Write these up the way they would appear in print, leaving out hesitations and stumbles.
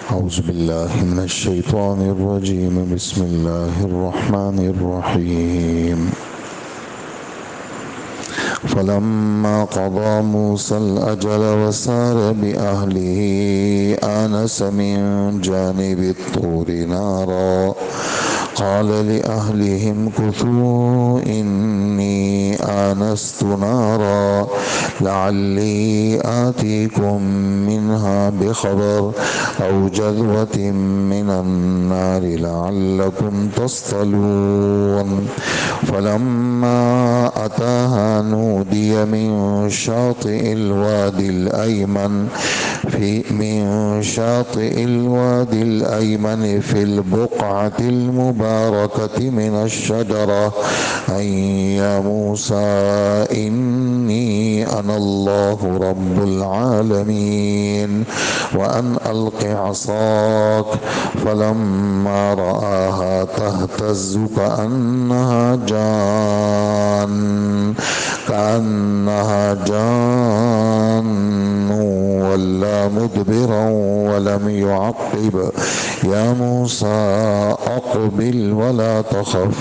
أعوذ بالله من الشيطان الرجيم. بسم الله الرحمن الرحيم. فلما قضى موسى الأجل وسار بأهله آنس من جانب الطور نارا قال لأهلهم كثوا إني آنست نارا لعلي آتيكم منها بخبر أو جذوة من النار لعلكم تصطلون. فلما أتاها نودي من شاطئ الوادي الأيمن في البقعة المباركة من الشجرة أن يا موسى إني أنا الله رب العالمين وأن ألق عصاك. فلما رآها تهتز كأنها جان ولا مدبرا ولم يعقب. يا موسى أقبل ولا تخف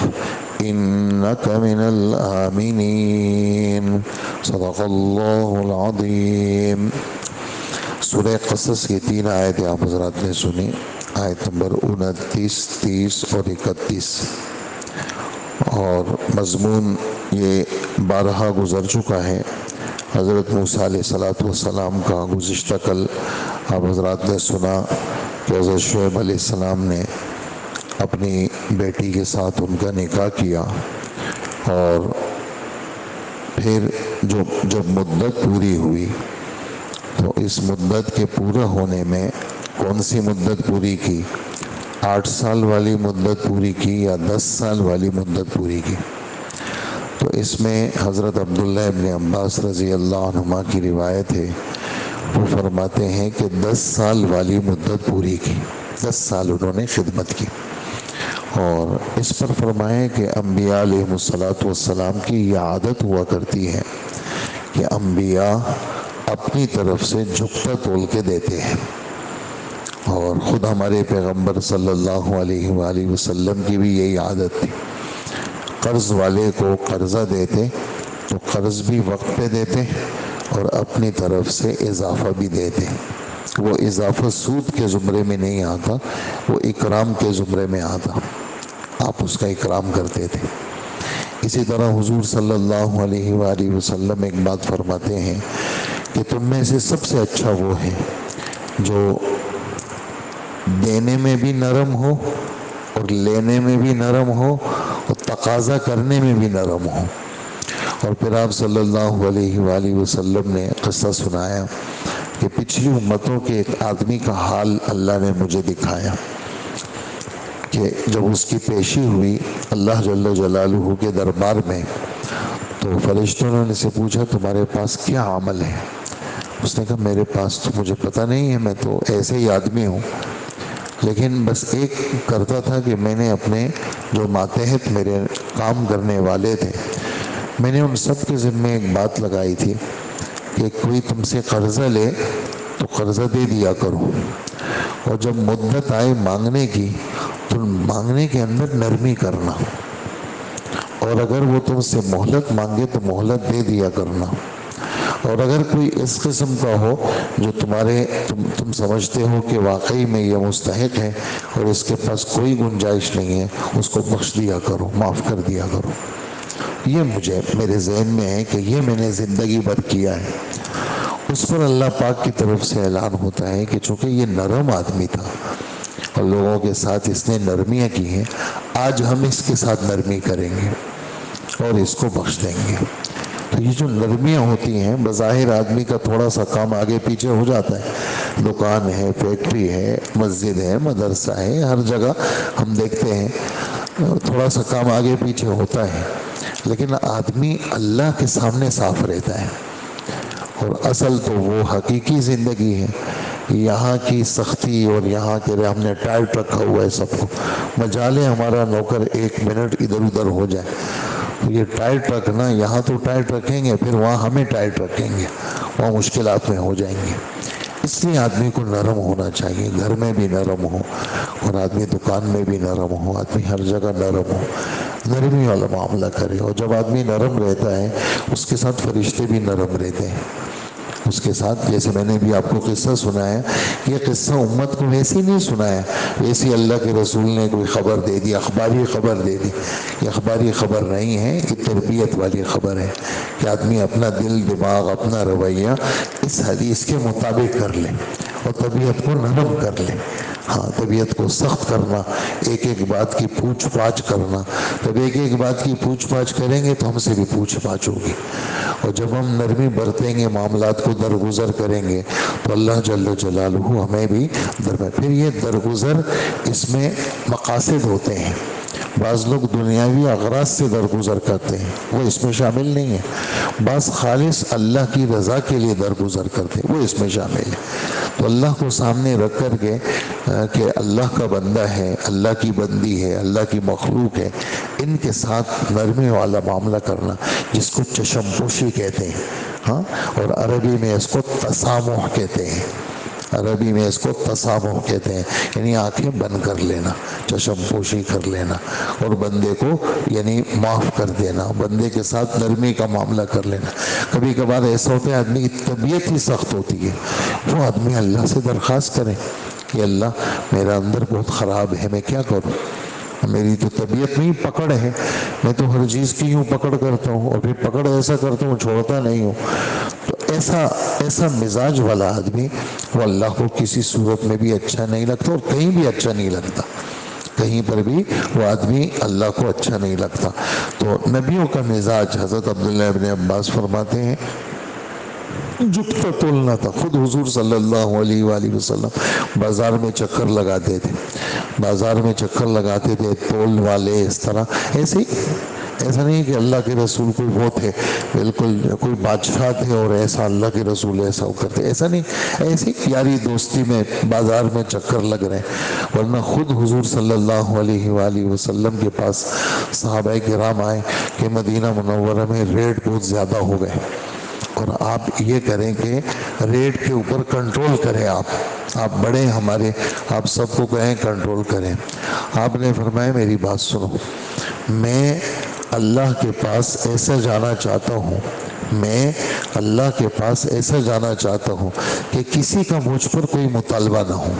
إنك من الآمنين. صدق اللہ العظیم. سورہ قصص کی 3 آیتیں آپ حضرات نے سنی، آیت نمبر 29، 30 اور 31، اور مضمون یہ بارہا گزر چکا ہے. حضرت موسیٰ علیہ السلام کا گزشتہ کل آپ حضرات نے سنا کہ حضرت شعیب علیہ السلام نے اپنی بیٹی کے ساتھ ان کا نکاح کیا، اور پھر جب مدت پوری ہوئی تو اس مدت کے پورا ہونے میں کون سی مدت پوری کی؟ 8 سال والی مدت پوری کی یا 10 سال والی مدت پوری کی؟ تو اس میں حضرت عبداللہ ابن عباس رضی اللہ عنہما کی روایت ہے، وہ فرماتے ہیں کہ 10 سال والی مدت پوری کی، 10 سال انہوں نے خدمت کی. اور اس پر فرمائے کہ انبیاء علیہ السلام کی یہ عادت ہوا کرتی ہے کہ انبیاء اپنی طرف سے جھکتا تول کے دیتے ہیں، اور خود ہمارے پیغمبر صلی اللہ علیہ وآلہ وسلم کی بھی یہی عادت تھی. قرض والے کو قرضہ دیتے تو قرض بھی وقت پہ دیتے اور اپنی طرف سے اضافہ بھی دیتے. وہ اضافہ سود کے زمرے میں نہیں آتا، وہ اکرام کے زمرے میں آتا، آپ اس کا اکرام کرتے تھے. اسی طرح حضور صلی اللہ علیہ وآلہ وسلم ایک بات فرماتے ہیں کہ تم میں سے سب سے اچھا وہ ہے جو دینے میں بھی نرم ہو اور لینے میں بھی نرم ہو اور تقاضا کرنے میں بھی نرم ہو. اور پھر آپ صلی اللہ علیہ وآلہ وسلم نے قصہ سنایا کہ پچھلی امتوں کے ایک آدمی کا حال اللہ نے مجھے دکھایا کہ جب اس کی پیشی ہوئی اللہ جل جلالہ کے دربار میں، تو فرشتوں نے ان سے پوچھا تمہارے پاس کیا عمل ہے؟ اس نے کہا میرے پاس تو مجھے پتہ نہیں ہے، میں تو ایسے ہی آدمی ہوں، لیکن بس ایک کرتا تھا کہ میں نے اپنے جو ماتحت میرے کام کرنے والے تھے، میں نے ان سب کے ذمے ایک بات لگائی تھی کہ کوئی تم سے قرضہ لے تو قرضہ دے دیا کرو، اور جب مدت آئے مانگنے کی تو مانگنے کے اندر نرمی کرنا، اور اگر وہ تم سے مہلت مانگے تو مہلت دے دیا کرنا، اور اگر کوئی اس قسم کا ہو جو تم سمجھتے ہو کہ واقعی میں یہ مستحق ہے اور اس کے پاس کوئی گنجائش نہیں ہے، اس کو بخش دیا کرو، معاف کر دیا کرو. یہ میرے ذہن میں ہے کہ یہ میں نے زندگی بھر کیا ہے. اس پر اللہ پاک کی طرف سے اعلان ہوتا ہے کہ چونکہ یہ نرم آدمی تھا اور لوگوں کے ساتھ اس نے نرمیاں کی ہیں، آج ہم اس کے ساتھ نرمی کریں گے اور اس کو بخش دیں گے. تو یہ جو نرمیاں ہوتی ہیں، بظاہر آدمی کا تھوڑا سا کام آگے پیچھے ہو جاتا ہے، دکان ہے، فیکٹری ہے، مسجد ہے، مدرسہ ہے، ہر جگہ ہم دیکھتے ہیں تھوڑا سا کام آگے پیچھے ہوتا ہے، لیکن آدمی اللہ کے سامنے صاف رہتا ہے. اور اصل تو وہ حقیقی زندگی ہے. یہاں کی سختی اور یہاں کے ہم نے ٹائٹ رکھا ہوا ہے سب کو، مجالے ہمارا نوکر 1 منٹ ادھر ادھر ہو جائے، یہ ٹائٹ رکھنا، یہاں تو ٹائٹ رکھیں گے، پھر وہاں ہمیں ٹائٹ رکھیں گے، وہاں مشکلات میں ہو جائیں گے. اس لیے آدمی کو نرم ہونا چاہیے، گھر میں بھی نرم ہو اور آدمی دکان میں بھی نرم ہو، آدمی ہر جگہ نرم ہو، نرمی والا معاملہ کرے. اور جب آدمی نرم رہتا ہے اس کے ساتھ فرشتے بھی نرم رہتے ہیں اس کے ساتھ. جیسے میں نے بھی آپ کو قصہ سنایا، یہ قصہ امت کو ویسے نہیں سنایا، ویسے اللہ کے رسول نے کوئی خبر دے دی، اخباری خبر دے دی. یہ اخباری خبر نہیں ہے، یہ تربیت والی خبر ہے کہ آدمی اپنا دل دماغ اپنا رویہ اس حدیث کے مطابق کر لے اور طبیعت کو نرم کر لے. ہاں، طبیعت کو سخت کرنا، ایک ایک بات کی پوچھ پاچھ کرنا. جب ایک ایک بات کی پوچھ پاچھ کریں گے تو ہم سے بھی پوچھ پاچھ ہوگی. اور جب ہم نرمی برتیں گے، معاملات کو درگزر کریں گے تو اللہ جل جلالہ ہمیں بھی پھر یہ درگزر اس میں مقاصد ہوتے ہیں. بعض لوگ دنیاوی اغراض سے درگزر کرتے ہیں، وہ اس میں شامل نہیں ہے. بعض خالص اللہ کی رضا کے لیے درگزر کرتے ہیں، وہ اس میں شامل ہے. تو اللہ کو سامنے رکھ کر کے کہ اللہ کا بندہ ہے، اللہ کی بندی ہے، اللہ کی مخلوق ہے، ان کے ساتھ نرمی والا معاملہ کرنا، جس کو چشم پوشی کہتے ہیں. ہاں، اور عربی میں اس کو تسامح کہتے ہیں. عربی میں اس کو تسامح کہتے ہیں، یعنی آنکھیں بند کر لینا، چشم پوشی کر لینا اور بندے کو یعنی معاف کر دینا، بندے کے ساتھ نرمی کا معاملہ کر لینا. کبھی کبھار ایسا ہوتا ہے آدمی کی طبیعت ہی سخت ہوتی ہے، وہ آدمی اللہ سے درخواست کرے کہ اللہ میرا اندر بہت خراب ہے، میں کیا کروں، میری تو طبیعت میں ہی پکڑ ہے، میں تو ہر چیز کی یوں پکڑ کرتا ہوں اور پھر پکڑ ایسا کرتا ہوں چھوڑتا نہیں ہوں. تو ایسا مزاج والا آدمی وہ اللہ کو کسی صورت میں بھی اچھا نہیں لگتا اور کہیں بھی اچھا نہیں لگتا، کہیں پر بھی وہ آدمی اللہ کو اچھا نہیں لگتا. تو نبیوں کا مزاج، حضرت عبداللہ ابن عباس فرماتے ہیں جھکتا تولنا تھا. خود حضور صلی اللہ علیہ وآلہ وسلم بازار میں چکر لگاتے تھے، بازار میں چکر لگاتے تھے، تول والے اس طرح. ایسے ہی، ایسا نہیں کہ اللہ کے رسول کوئی وہ تھے بالکل کوئی بادشاہ تھے اور ایسا اللہ کے رسول ایسا کرتے، ایسا نہیں. ایسی یاری دوستی میں بازار میں چکر لگ رہے ہیں. ورنہ خود حضور صلی اللہ علیہ وآلہ وسلم کے پاس صحابہ کرام آئے کہ مدینہ منورہ میں ریٹ بہت زیادہ ہو گئے اور آپ یہ کریں کہ ریٹ کے اوپر کنٹرول کریں، آپ بڑے ہمارے، آپ سب کو کہیں کنٹرول کریں. آپ نے فرمایا میری بات سنو، میں اللہ کے پاس ایسا جانا چاہتا ہوں، میں اللہ کے پاس ایسا جانا چاہتا ہوں کہ کسی کا مجھ پر کوئی مطالبہ نہ ہو.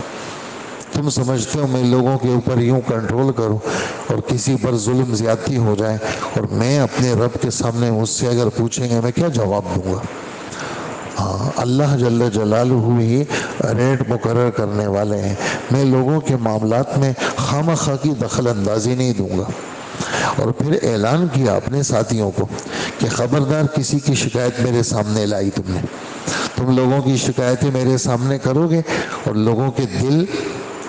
تم سمجھتے ہو میں لوگوں کے اوپر یوں کنٹرول کروں اور کسی پر ظلم زیادتی ہو جائے اور میں اپنے رب کے سامنے مجھ سے اگر پوچھیں گے میں کیا جواب دوں گا؟ ہاں، اللہ جل جلالہ ہی ریٹ مقرر کرنے والے ہیں. میں لوگوں کے معاملات میں خامخواہ کی دخل اندازی نہیں دوں گا. اور پھر اعلان کیا اپنے ساتھیوں کو کہ خبردار کسی کی شکایت میرے سامنے لائی تم لوگوں کی شکایتیں میرے سامنے کرو گے اور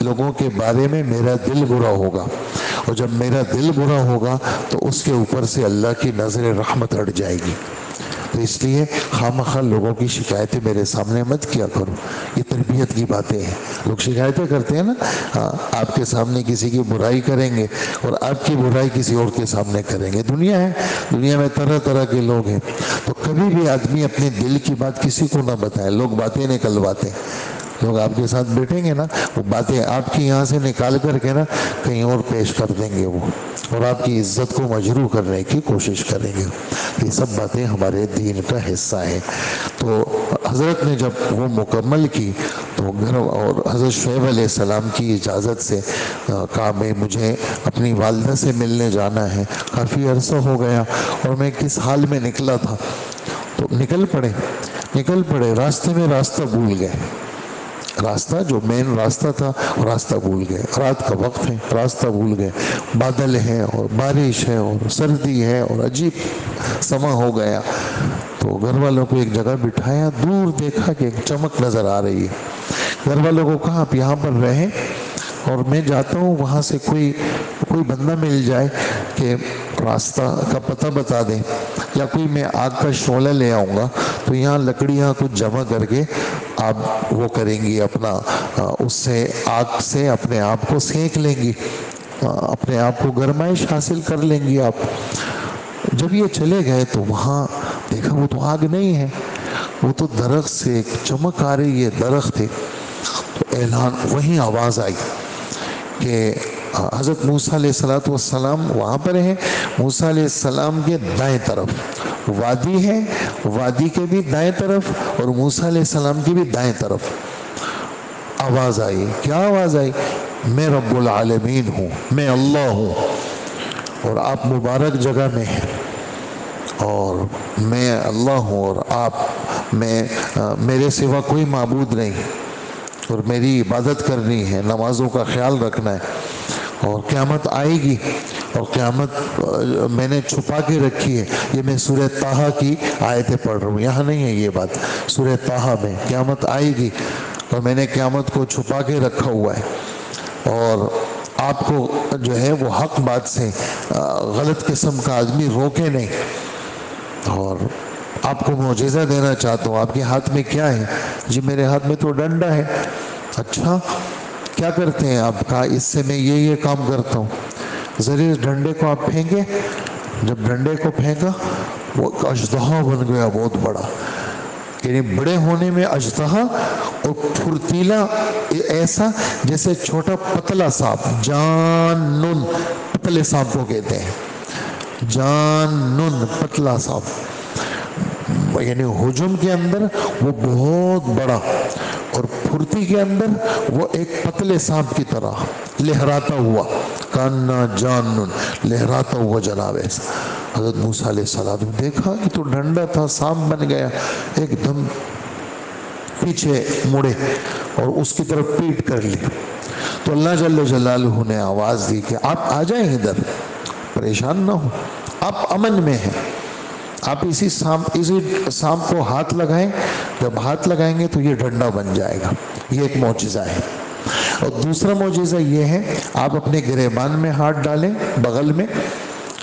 لوگوں کے بارے میں میرا دل برا ہوگا، اور جب میرا دل برا ہوگا تو اس کے اوپر سے اللہ کی نظر رحمت ہٹ جائے گی. تو اس لیے خامخواہ لوگوں کی شکایتیں میرے سامنے مت کیا کرو. یہ تربیت کی باتیں ہیں. لوگ شکایتیں کرتے ہیں نا، آپ کے سامنے کسی کی برائی کریں گے اور آپ کی برائی کسی اور کے سامنے کریں گے. دنیا ہے، دنیا میں طرح طرح کے لوگ ہیں. تو کبھی بھی آدمی اپنے دل کی بات کسی کو نہ بتائے. لوگ باتیں نکلواتے ہیں، لوگ آپ کے ساتھ بیٹھیں گے نا، وہ باتیں آپ کی یہاں سے نکال کر کے نا کہیں اور پیش کر دیں گے وہ، اور آپ کی عزت کو مجروح کرنے کی کوشش کریں گے. یہ سب باتیں ہمارے دین کا حصہ ہیں. تو حضرت نے جب وہ مکمل کی تو گھر اور حضرت شعیب علیہ السلام کی اجازت سے کہا میں مجھے اپنی والدہ سے ملنے جانا ہے، کافی عرصہ ہو گیا اور میں کس حال میں نکلا تھا. تو نکل پڑے راستے میں راستہ بھول گئے. راستہ جو مین راستہ تھا راستہ بھول گئے. رات کا وقت ہے، راستہ بھول گئے. بادل ہے اور بارش ہے اور سردی ہے اور عجیب سما ہو گیا. تو گھر والوں کو ایک جگہ بٹھایا، دور دیکھا کہ ایک چمک نظر آ رہی ہے. گھر والوں کو کہا آپ یہاں پر رہیں اور میں جاتا ہوں، وہاں سے کوئی بندہ مل جائے کہ راستہ کا پتہ بتا دیں، یا کوئی میں آگ کا شعلہ لے آؤں گا تو یہاں لکڑیاں کچھ جمع کر کے آپ وہ کریں گی، اپنا اس سے آگ سے اپنے آپ کو سینک لیں گی، اپنے آپ کو گرمائش حاصل کر لیں گی آپ. جب یہ چلے گئے تو وہاں دیکھا وہ تو آگ نہیں ہے. وہ تو درخت سے ایک چمک آ رہی ہے، درخت ہے، تو اعلان، وہیں آواز آئی کہ حضرت موسیٰ علیہ السلام وہاں پر ہیں، موسیٰ علیہ السلام کے دائیں طرف وادی ہے، وادی کے بھی دائیں طرف اور موسیٰ علیہ السلام کی بھی دائیں طرف آواز آئی. کیا آواز آئی؟ میں رب العالمین ہوں، میں اللہ ہوں، اور آپ مبارک جگہ میں ہیں، اور میں اللہ ہوں، اور آپ میرے سوا کوئی معبود نہیں، اور میری عبادت کرنی ہے، نمازوں کا خیال رکھنا ہے، اور قیامت آئے گی، اور قیامت میں نے چھپا کے رکھی ہے. یہ میں سورہ طٰہٰ کی آیتیں پڑھ رہا ہوں، یہاں نہیں ہے یہ بات، سورہ طٰہٰ میں قیامت آئے گی اور میں نے قیامت کو چھپا کے رکھا ہوا ہے، اور آپ کو جو ہے وہ حق بات سے غلط قسم کا آدمی روکے نہیں. اور آپ کو معجزہ دینا چاہتا ہوں، آپ کے ہاتھ میں کیا ہے؟ جی میرے ہاتھ میں تو ڈنڈا ہے. اچھا کیا کرتے ہیں آپ؟ کہا اس سے میں یہ کام کرتا ہوں. ذرا اس ڈنڈے کو آپ پھینکے. جب ڈنڈے کو پھینکا وہ اژدہا بن گیا بہت بڑا، یعنی بڑے ہونے میں اژدہا، اور پھرتیلا ایسا جیسے چھوٹا پتلا سانپ، جانن پتلے سانپ کو کہتے ہیں، جانن پتلا سانپ، یعنی ہجوم کے اندر وہ بہت بڑا اور پھرتی کے اندر وہ ایک پتلے سانپ کی طرح لہراتا ہوا، کانا جانن لہراتا ہوا جناب ایسا. حضرت موسیٰ علیہ السلام نے دیکھا کہ تو ڈنڈا تھا سانپ بن گیا، ایک دم پیچھے مڑے اور اس کی طرف پیٹ کر لی. تو اللہ جل جلالہ نے آواز دی کہ آپ آ جائیں ادھر، پریشان نہ ہو، آپ امن میں ہیں، آپ اسی سانپ کو ہاتھ لگائیں، جب ہاتھ لگائیں گے تو یہ ڈنڈا بن جائے گا. یہ ایک معجزہ ہے. اور دوسرا معجزہ یہ ہے، آپ اپنے گریبان میں ہاتھ ڈالیں بغل میں،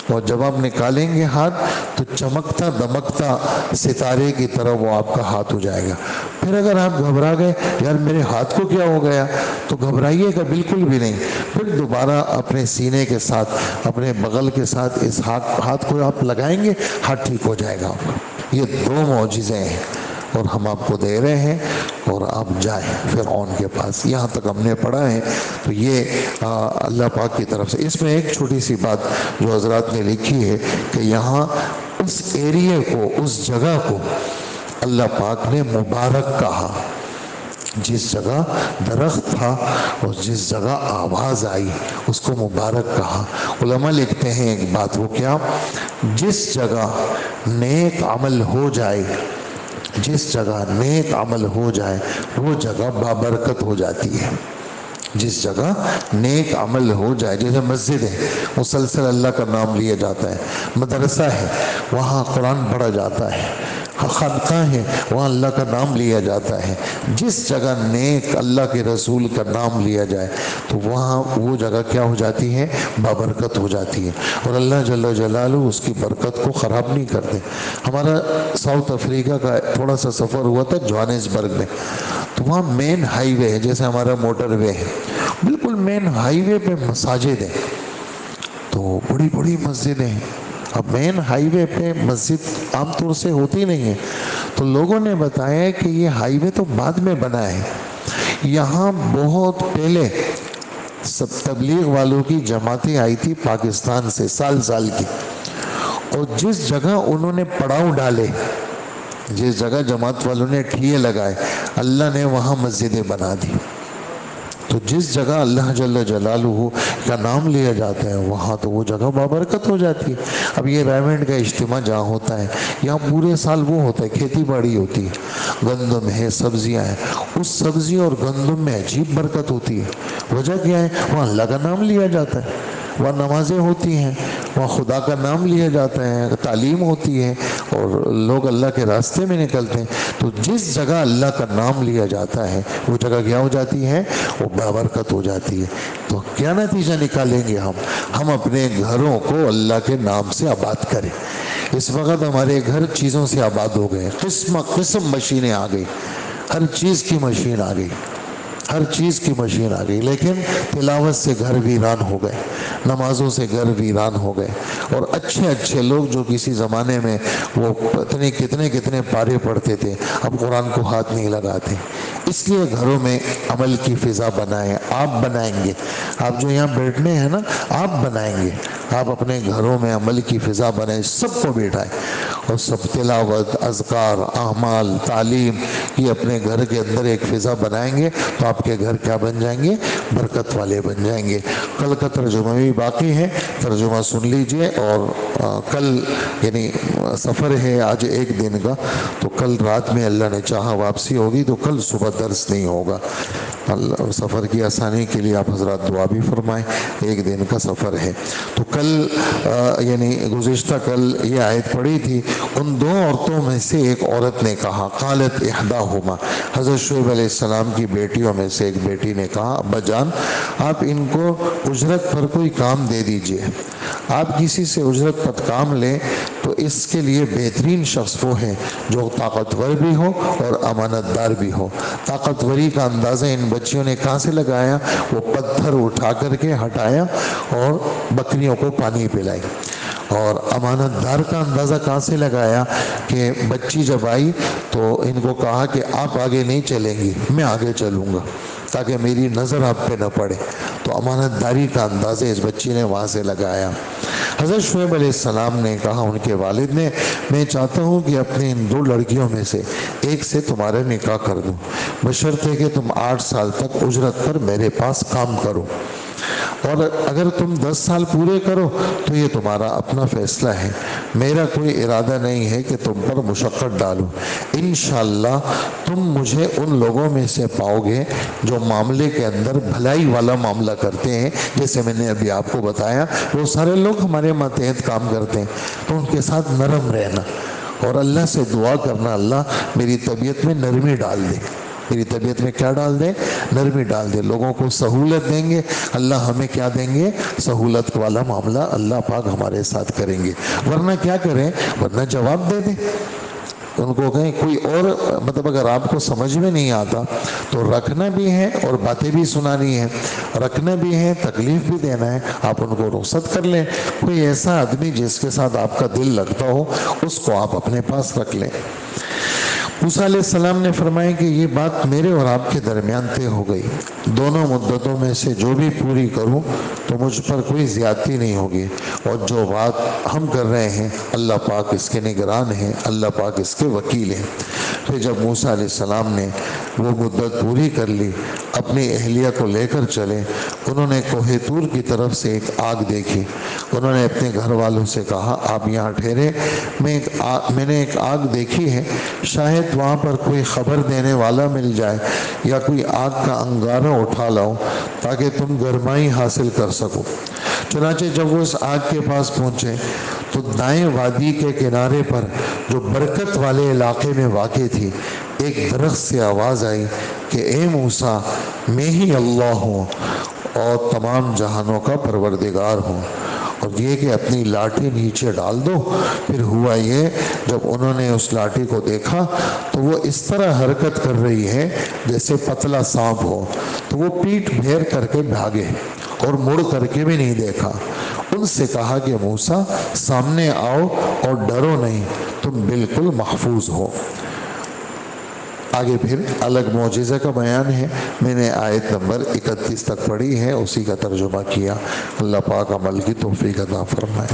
اور جب آپ نکالیں گے ہاتھ تو چمکتا دمکتا ستارے کی طرح وہ آپ کا ہاتھ ہو جائے گا. پھر اگر آپ گھبرا گئے یار میرے ہاتھ کو کیا ہو گیا، تو گھبرائیے گا بالکل بھی نہیں. پھر دوبارہ اپنے سینے کے ساتھ، اپنے بغل کے ساتھ اس ہاتھ کو آپ لگائیں گے، ہاتھ ٹھیک ہو جائے گا آپ کا. یہ دو معجزے ہیں اور ہم آپ کو دے رہے ہیں، اور آپ جائیں فرعون کے پاس. یہاں تک ہم نے پڑھا ہے. تو یہ اللہ پاک کی طرف سے. اس میں ایک چھوٹی سی بات جو حضرات نے لکھی ہے کہ یہاں اس ایریے کو، اس جگہ کو اللہ پاک نے مبارک کہا. جس جگہ درخت تھا اور جس جگہ آواز آئی اس کو مبارک کہا. علماء لکھتے ہیں ایک بات، وہ کیا؟ جس جگہ نیک عمل ہو جائے، جس جگہ نیک عمل ہو جائے وہ جگہ بابرکت ہو جاتی ہے. جس جگہ نیک عمل ہو جائے، جیسے مسجد ہے مسلسل اللہ کا نام لیا جاتا ہے، مدرسہ ہے وہاں قرآن پڑھا جاتا ہے، خانقاہ ہے وہاں اللہ کا نام لیا جاتا ہے. جس جگہ نیک اللہ کے رسول کا نام لیا جائے تو وہاں وہ جگہ کیا ہو جاتی ہے؟ بابرکت ہو جاتی ہے. اور اللہ جل جلالہ اس کی برکت کو خراب نہیں کرتے. ہمارا ساؤتھ افریقہ کا تھوڑا سا سفر ہوا تھا جوہانسبرگ میں، تو وہاں مین ہائی وے ہے، جیسے ہمارا موٹر وے ہے، بالکل مین ہائی وے پہ مساجد ہیں، تو بڑی بڑی مسجدیں ہیں. اب مین ہائی وے پہ مسجد عام طور سے ہوتی نہیں ہے، تو لوگوں نے بتایا کہ یہ ہائی وے تو بعد میں بنا ہے. یہاں بہت پہلے سب تبلیغ والوں کی جماعتیں آئی تھی پاکستان سے سال کی، اور جس جگہ انہوں نے پڑاؤ ڈالے، جس جگہ جماعت والوں نے ٹھیے لگائے، اللہ نے وہاں مسجدیں بنا دی. تو جس جگہ اللہ جل جلالہ کا نام لیا جاتا ہے وہاں تو وہ جگہ بابرکت ہو جاتی ہے. اب یہ ریونڈ کا اجتماع جہاں ہوتا ہے، یہاں پورے سال وہ ہوتا ہے، کھیتی باڑی ہوتی ہے، گندم ہے، سبزیاں ہیں، اس سبزی اور گندم میں عجیب برکت ہوتی ہے. وجہ کیا ہے؟ وہاں اللہ کا نام لیا جاتا ہے، وہاں نمازیں ہوتی ہیں، وہاں خدا کا نام لیا جاتا ہے، تعلیم ہوتی ہے، اور لوگ اللہ کے راستے میں نکلتے ہیں. تو جس جگہ اللہ کا نام لیا جاتا ہے وہ جگہ کیا ہو جاتی ہے؟ وہ بابرکت ہو جاتی ہے. تو کیا نتیجہ نکالیں گے ہم اپنے گھروں کو اللہ کے نام سے آباد کریں. اس وقت ہمارے گھر چیزوں سے آباد ہو گئے، قسم قسم مشینیں آ گئی، ہر چیز کی مشین آ گئی، ہر چیز کی مشین آ گئی، لیکن تلاوت سے گھر ویران ہو گئے، نمازوں سے گھر ویران ہو گئے، اور اچھے اچھے لوگ جو کسی زمانے میں وہ کتنے پارے پڑھتے تھے اب قرآن کو ہاتھ نہیں لگاتے۔ اس لیے گھروں میں عمل کی فضا بنائیں، آپ بنائیں گے، آپ جو یہاں بیٹھنے ہیں نا آپ بنائیں گے، آپ اپنے گھروں میں عمل کی فضا بنائیں، سب کو بیٹھائیں اور سب تلاوت، اذکار، اعمال، تعلیم، یہ اپنے گھر کے اندر ایک فضا بنائیں گے تو آپ کے گھر کیا بن جائیں گے؟ برکت والے بن جائیں گے۔ کل کا ترجمہ بھی باقی ہے، ترجمہ سن لیجئے، اور کل یعنی سفر ہے آج ایک دن کا، تو کل رات میں اللہ نے چاہا واپسی ہوگی تو کل صبح درس نہیں ہوگا۔ اللہ سفر کی آسانی کے لیے آپ حضرات دعا بھی فرمائیں، ایک دن کا سفر ہے۔ تو کل یعنی گزشتہ کل یہ آیت پڑھی تھی، ان دو عورتوں میں سے ایک عورت نے کہا، قالت احداہما، حضرت شعیب علیہ السلام کی بیٹیوں میں سے ایک بیٹی نے کہا، ابا جان آپ ان کو اجرت پر کوئی کام دے دیجئے، آپ کسی سے اجرت پر کام لیں تو اس کے لیے بہترین شخص وہ ہے جو طاقتور بھی ہو اور امانت دار بھی ہو۔ طاقتوری کا اندازہ ان بچیوں نے کہاں سے لگایا؟ وہ پتھر اٹھا کر کے ہٹایا اور بکریوں کو پانی پلائی۔ اور امانت دار کا اندازہ کہاں سے لگایا کہ بچی جب آئی تو ان کو کہا کہ آپ آگے نہیں چلیں گی، میں آگے چلوں گا تاکہ میری نظر آپ پہ نہ پڑے۔ تو امانت داری کا اندازہ اس بچی نے وہاں سے لگایا۔ حضرت شعیب علیہ السلام نے کہا ان کے والد نے، میں چاہتا ہوں کہ اپنی ان دو لڑکیوں میں سے ایک سے تمہارا نکاح کر دوں، بشرطے کہ تم 8 سال تک اجرت پر میرے پاس کام کرو، اور اگر تم 10 سال پورے کرو تو یہ تمہارا اپنا فیصلہ ہے، میرا کوئی ارادہ نہیں ہے کہ تم پر مشقت ڈالوں۔ انشاءاللہ تم مجھے ان لوگوں میں سے پاؤ گے جو معاملے کے اندر بھلائی والا معاملہ کرتے ہیں، جیسے میں نے ابھی آپ کو بتایا وہ سارے لوگ ہمارے ماتحت کام کرتے ہیں، تو ان کے ساتھ نرم رہنا اور اللہ سے دعا کرنا، اللہ میری طبیعت میں نرمی ڈال دے، میری طبیعت میں کیا ڈال دیں؟ نرمی ڈال دے۔ لوگوں کو سہولت دیں گے، اللہ ہمیں کیا دیں گے؟ سہولت والا معاملہ اللہ پاک ہمارے ساتھ کریں گے۔ ورنہ کیا کریں؟ ورنہ جواب دے دیں، ان کو کہیں کوئی اور، مطلب اگر آپ کو سمجھ میں نہیں آتا تو رکھنا بھی ہے اور باتیں بھی سنانی ہے، رکھنا بھی ہے، تکلیف بھی دینا ہے، آپ ان کو رخصت کر لیں۔ کوئی ایسا آدمی جس کے ساتھ آپ کا دل لگتا ہو اس کو آپ اپنے پاس رکھ لیں۔ موسیٰ علیہ السلام نے فرمایا کہ یہ بات میرے اور آپ کے درمیان طے ہو گئی، دونوں مدتوں میں سے جو بھی پوری کروں تو مجھ پر کوئی زیادتی نہیں ہوگی، اور جو بات ہم کر رہے ہیں اللہ پاک اس کے نگران ہیں، اللہ پاک اس کے وکیل ہیں۔ پھر جب موسیٰ علیہ السلام نے وہ مدت پوری کر لی، اپنی اہلیہ کو لے کر چلے، انہوں نے کوہ طور کی طرف سے ایک آگ دیکھی، انہوں نے اپنے گھر والوں سے کہا آپ یہاں ٹھہرے، میں نے ایک آگ دیکھی ہے، شاید وہاں پر کوئی خبر دینے والا مل جائے یا کوئی آگ کا انگارہ اٹھا لاؤ تاکہ تم گرمائی حاصل کر سکو۔ چنانچہ جب وہ اس آگ کے پاس پہنچے تو دائیں وادی کے کنارے پر جو برکت والے علاقے میں واقع تھی، ایک درخت سے آواز آئی کہ اے موسیٰ میں ہی اللہ ہوں اور تمام جہانوں کا پروردگار ہوں، اور یہ کہ اپنی لاٹھی نیچے ڈال دو۔ پھر ہوا یہ، جب انہوں نے اس لاٹھی کو دیکھا تو وہ اس طرح حرکت کر رہی ہے جیسے پتلا سانپ ہو، تو وہ پیٹھ پھیر کر کے بھاگے اور مڑ کر کے بھی نہیں دیکھا۔ ان سے کہا کہ موسیٰ سامنے آؤ اور ڈرو نہیں، تم بالکل محفوظ ہو۔ آگے پھر الگ معجزہ کا بیان ہے، میں نے آیت نمبر 31 تک پڑھی ہے، اسی کا ترجمہ کیا۔ اللہ پاک عمل کی توفیق عطا فرمائے۔